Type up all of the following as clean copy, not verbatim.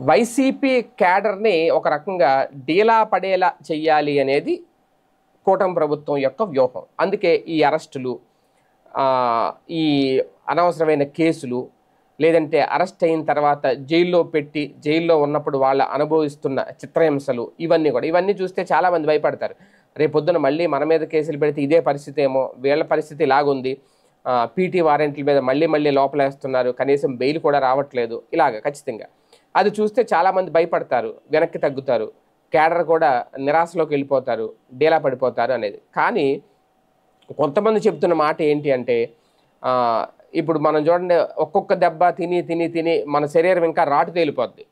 YCP క్యాడర్ని ఒక రకంగా డీలా పడేలా చెయ్యాలి అనేది కూటమి ప్రభుత్వం యొక్క వ్యూహం. అందుకే ఈ అరెస్టులు, ఈ అనవసరమైన కేసులు, లేదంటే అరెస్ట్ అయిన తర్వాత జైల్లో పెట్టి జైల్లో ఉన్నప్పుడు వాళ్ళు అనుభవిస్తున్న చిత్రహింసలు, ఇవన్నీ చూస్తే చాలామంది భయపడతారు. రేపొద్దున మళ్ళీ మన మీద కేసులు పెడితే ఇదే పరిస్థితి ఏమో, వీళ్ళ పరిస్థితి ఇలాగుంది, పీటీ వారెంట్ల మీద మళ్ళీ లోపలేస్తున్నారు, కనీసం బెయిల్ కూడా రావట్లేదు, ఇలాగ ఖచ్చితంగా అది చూస్తే చాలామంది భయపడతారు, వెనక్కి తగ్గుతారు, క్యాడర్ కూడా నిరాశలోకి వెళ్ళిపోతారు, డీలా పడిపోతారు అనేది. కానీ కొంతమంది చెప్తున్న మాట ఏంటి అంటే, ఇప్పుడు మనం చూడండి, ఒక్కొక్క దెబ్బ తిని మన శరీరం ఇంకా రాటు తేలిపోద్ది,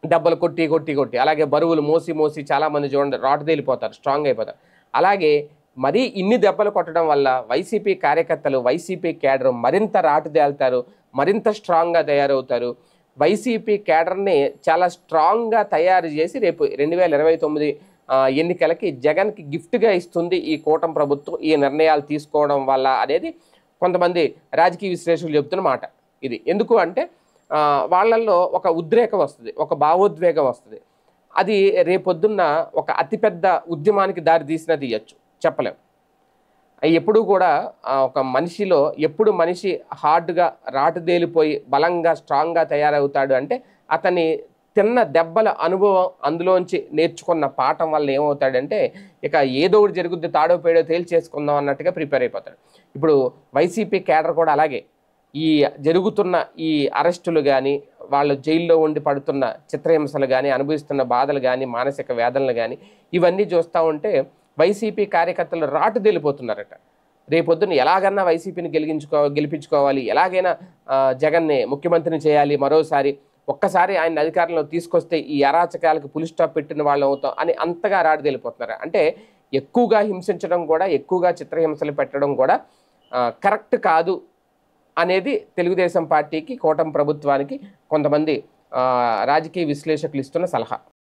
దెబ్బలు కొట్టి అలాగే బరువులు మోసి చాలామంది చూడండి రాటు తేలిపోతారు, స్ట్రాంగ్ అయిపోతారు. అలాగే మరీ ఇన్ని దెబ్బలు కొట్టడం వల్ల వైసీపీ కార్యకర్తలు, వైసీపీ క్యాడర్ మరింత రాటు తేలుతారు, మరింత స్ట్రాంగ్గా తయారవుతారు. వైసీపీ క్యాడర్ని చాలా స్ట్రాంగ్గా తయారు చేసి రేపు 2029 ఎన్నికలకి జగన్కి గిఫ్ట్గా ఇస్తుంది ఈ కూటమి ప్రభుత్వం ఈ నిర్ణయాలు తీసుకోవడం వల్ల అనేది కొంతమంది రాజకీయ విశ్లేషకులు చెప్తున్న మాట. ఇది ఎందుకు అంటే వాళ్ళల్లో ఒక ఉద్రేకం వస్తుంది, ఒక భావోద్వేగం వస్తుంది. అది రేపొద్దున్న ఒక అతిపెద్ద ఉద్యమానికి దారి తీసినా తీయచ్చు, చెప్పలేం. ఎప్పుడు కూడా ఒక మనిషిలో ఎప్పుడు మనిషి హార్డ్గా రాటుదేలిపోయి బలంగా స్ట్రాంగ్గా తయారవుతాడు అంటే అతని తిన్న దెబ్బల అనుభవం, అందులోంచి నేర్చుకున్న పాఠం వల్ల ఏమవుతాడంటే ఇక ఏదో ఒకటి జరుగుద్ది, తాడో పేడో తేల్చేసుకుందాం అన్నట్టుగా ప్రిపేర్ అయిపోతాడు. ఇప్పుడు వైసీపీ క్యాడర్ కూడా అలాగే ఈ జరుగుతున్న ఈ అరెస్టులు కానీ, వాళ్ళు జైల్లో ఉండి పడుతున్న చిత్రహింసలు కానీ, అనుభవిస్తున్న బాధలు కానీ, మానసిక వేదనలు కానీ, ఇవన్నీ చూస్తూ ఉంటే వైసీపీ కార్యకర్తలు రాటు తేలిపోతున్నారట. రేపొద్దున ఎలాగన్నా వైసీపీని గెలిపించుకోవాలి, ఎలాగైనా జగన్ని ముఖ్యమంత్రిని చేయాలి మరోసారి, ఒక్కసారి ఆయన అధికారంలో తీసుకొస్తే ఈ అరాచకాలకు పులి స్టాప్ పెట్టిన వాళ్ళు అవుతాం అని అంతగా రాటు తేలిపోతున్నారు. అంటే ఎక్కువగా హింసించడం కూడా, ఎక్కువగా చిత్రహింసలు పెట్టడం కూడా కరెక్ట్ కాదు అనేది తెలుగుదేశం పార్టీకి, కూటమి ప్రభుత్వానికి కొంతమంది రాజకీయ విశ్లేషకులు ఇస్తున్న సలహా.